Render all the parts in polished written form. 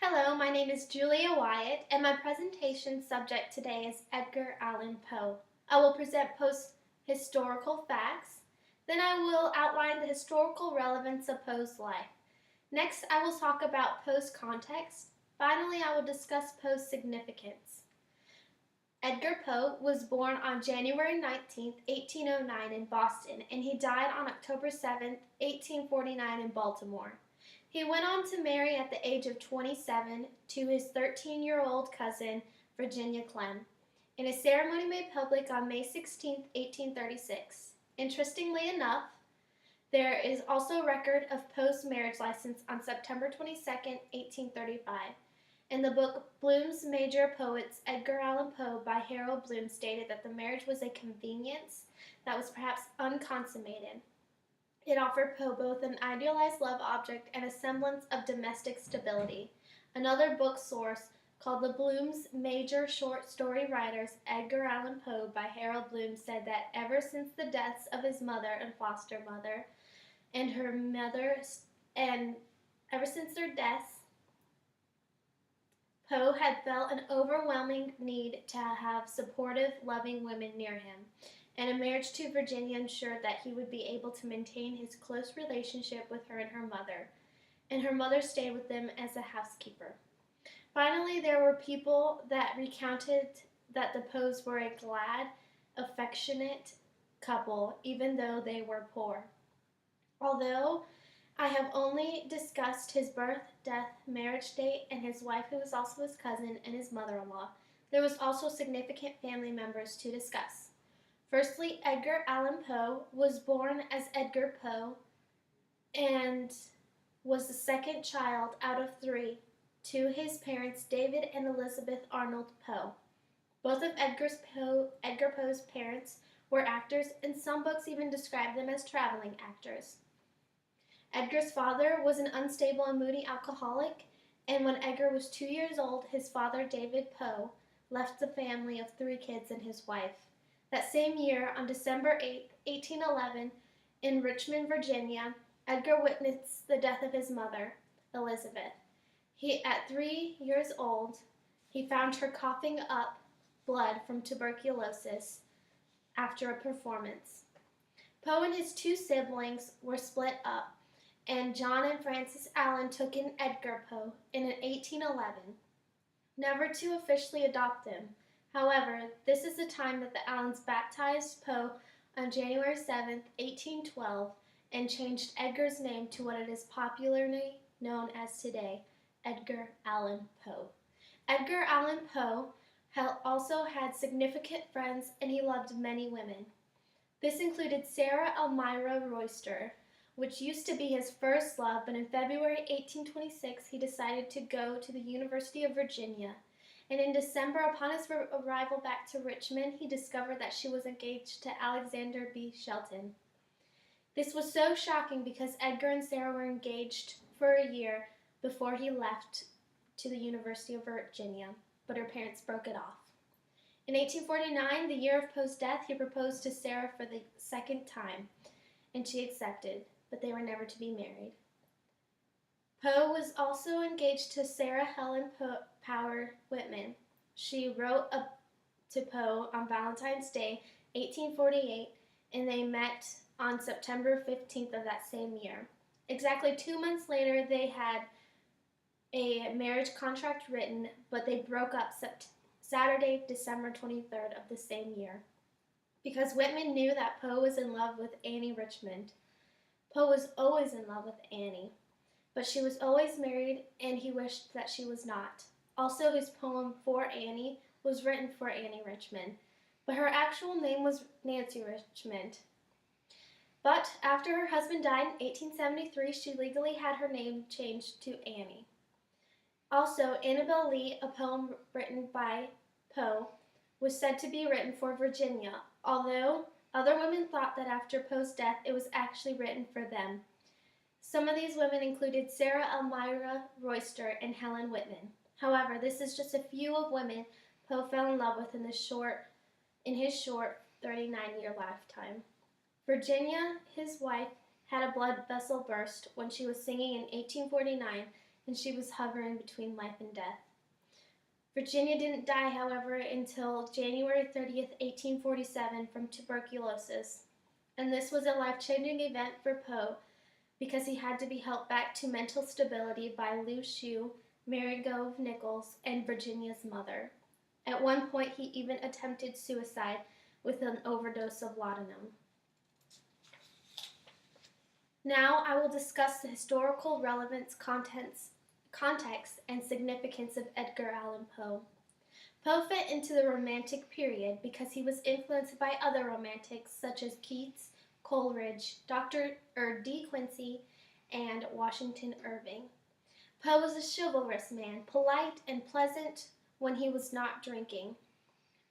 Hello, my name is Julia Wyatt, and my presentation subject today is Edgar Allan Poe. I will present Poe's historical facts, then I will outline the historical relevance of Poe's life. Next, I will talk about Poe's context. Finally, I will discuss Poe's significance. Edgar Poe was born on January 19, 1809 in Boston, and he died on October 7, 1849 in Baltimore. He went on to marry at the age of 27 to his 13-year-old cousin, Virginia Clem, in a ceremony made public on May 16, 1836. Interestingly enough, there is also a record of Poe's marriage license on September 22, 1835. In the book Bloom's Major Poets, Edgar Allan Poe by Harold Bloom stated that the marriage was a convenience that was perhaps unconsummated. It offered Poe both an idealized love object and a semblance of domestic stability. Another book source, called the Bloom's Major Short Story Writers, Edgar Allan Poe by Harold Bloom, said that ever since the deaths of his mother and foster mother and her mother, and ever since their deaths, Poe had felt an overwhelming need to have supportive, loving women near him, and a marriage to Virginia ensured that he would be able to maintain his close relationship with her and her mother stayed with them as a housekeeper. Finally, there were people that recounted that the Poes were a glad, affectionate couple, even though they were poor. Although I have only discussed his birth, death, marriage date, and his wife, who was also his cousin, and his mother-in-law, there was also significant family members to discuss. Firstly, Edgar Allan Poe was born as Edgar Poe and was the second child out of three to his parents, David and Elizabeth Arnold Poe. Both of Edgar Poe's parents were actors, and some books even describe them as traveling actors. Edgar's father was an unstable and moody alcoholic, and when Edgar was 2 years old, his father, David Poe, left the family of three kids and his wife. That same year, on December 8, 1811, in Richmond, Virginia, Edgar witnessed the death of his mother, Elizabeth. At 3 years old, he found her coughing up blood from tuberculosis after a performance. Poe and his two siblings were split up, and John and Frances Allan took in Edgar Poe in 1811, never to officially adopt him. However, this is the time that the Allans baptized Poe on January 7, 1812, and changed Edgar's name to what it is popularly known as today, Edgar Allan Poe. Edgar Allan Poe also had significant friends, and he loved many women. This included Sarah Elmira Royster, which used to be his first love, but in February 1826 he decided to go to the University of Virginia. And in December, upon his arrival back to Richmond, he discovered that she was engaged to Alexander B. Shelton. This was so shocking because Edgar and Sarah were engaged for a year before he left to the University of Virginia, but her parents broke it off. In 1849, the year of Poe's death, he proposed to Sarah for the second time, and she accepted, but they were never to be married. Poe was also engaged to Sarah Helen Power Whitman. She wrote to Poe on Valentine's Day, 1848, and they met on September 15th of that same year. Exactly 2 months later, they had a marriage contract written, but they broke up Saturday, December 23rd of the same year, because Whitman knew that Poe was in love with Annie Richmond. Poe was always in love with Annie, but she was always married, and he wished that she was not. Also, his poem For Annie was written for Annie Richmond, but her actual name was Nancy Richmond. But after her husband died in 1873, she legally had her name changed to Annie. Also, Annabel Lee, a poem written by Poe, was said to be written for Virginia, although other women thought that after Poe's death it was actually written for them. Some of these women included Sarah Elmira Royster and Helen Whitman. However, this is just a few of women Poe fell in love with in his short 39-year lifetime. Virginia, his wife, had a blood vessel burst when she was singing in 1849 and she was hovering between life and death. Virginia didn't die, however, until January 30th, 1847, from tuberculosis, and this was a life-changing event for Poe because he had to be helped back to mental stability by Lou Shue, Mary Gove Nichols, and Virginia's mother. At one point, he even attempted suicide with an overdose of laudanum. Now I will discuss the historical relevance, context, and significance of Edgar Allan Poe. Poe fit into the Romantic period because he was influenced by other Romantics such as Keats, Coleridge, Dr. De Quincey, and Washington Irving. Poe was a chivalrous man, polite and pleasant when he was not drinking,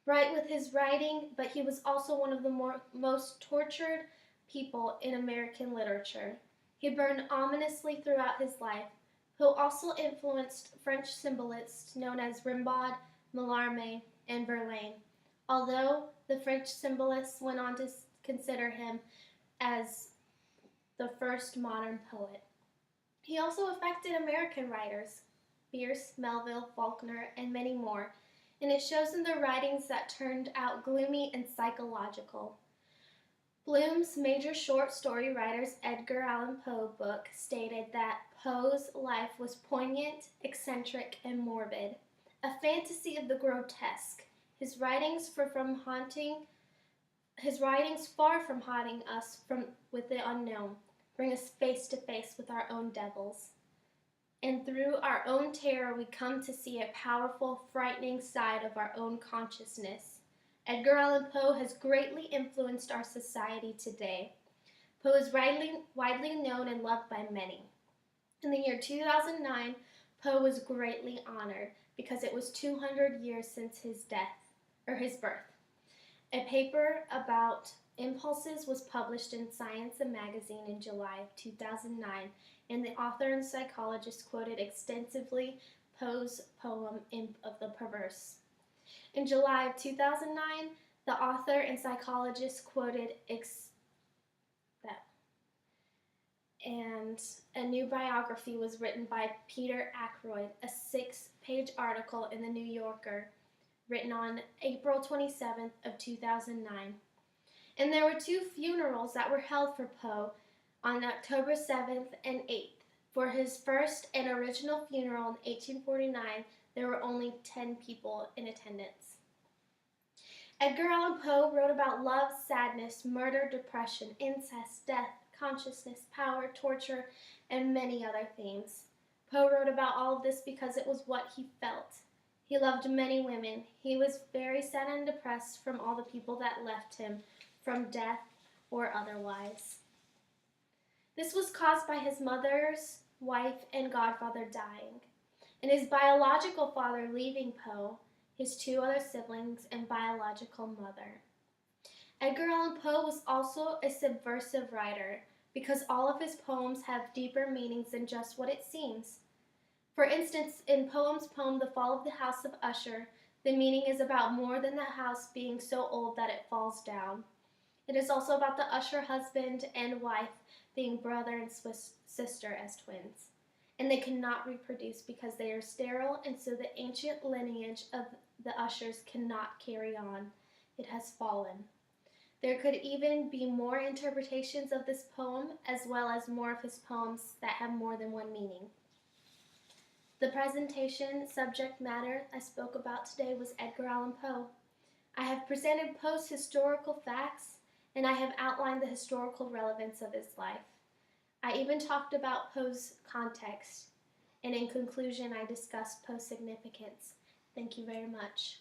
bright with his writing, but he was also one of the most tortured people in American literature. He burned ominously throughout his life. Poe also influenced French symbolists known as Rimbaud, Mallarmé, and Verlaine, although the French symbolists went on to consider him as the first modern poet. He also affected American writers, Pierce, Melville, Faulkner, and many more, and it shows in their writings that turned out gloomy and psychological. Bloom's major short story writer's Edgar Allan Poe book stated that Poe's life was poignant, eccentric, and morbid, a fantasy of the grotesque. His writings far from haunting us with the unknown, bring us face to face with our own devils. And through our own terror, we come to see a powerful, frightening side of our own consciousness. Edgar Allan Poe has greatly influenced our society today. Poe is widely known and loved by many. In the year 2009, Poe was greatly honored because it was 200 years since his birth. A paper about impulses was published in Science magazine in July of 2009, and the author and psychologist quoted extensively Poe's poem Imp of the Perverse. In July of 2009, the author and psychologist quoted and a new biography was written by Peter Ackroyd, a 6-page article in the New Yorker, written on April 27th of 2009. And there were 2 funerals that were held for Poe on October 7th and 8th. For his first and original funeral in 1849, there were only 10 people in attendance. Edgar Allan Poe wrote about love, sadness, murder, depression, incest, death, consciousness, power, torture, and many other themes. Poe wrote about all of this because it was what he felt. He loved many women. He was very sad and depressed from all the people that left him, from death or otherwise. This was caused by his mother's wife and godfather dying, and his biological father leaving Poe, his 2 other siblings, and biological mother. Edgar Allan Poe was also a subversive writer because all of his poems have deeper meanings than just what it seems. For instance, in Poe's poem The Fall of the House of Usher, the meaning is about more than the house being so old that it falls down. It is also about the usher husband and wife being brother and sister as twins, and they cannot reproduce because they are sterile, and so the ancient lineage of the ushers cannot carry on. It has fallen. There could even be more interpretations of this poem, as well as more of his poems that have more than one meaning. The presentation subject matter I spoke about today was Edgar Allan Poe. I have presented Poe's historical facts, and I have outlined the historical relevance of his life. I even talked about Poe's context, and in conclusion, I discussed Poe's significance. Thank you very much.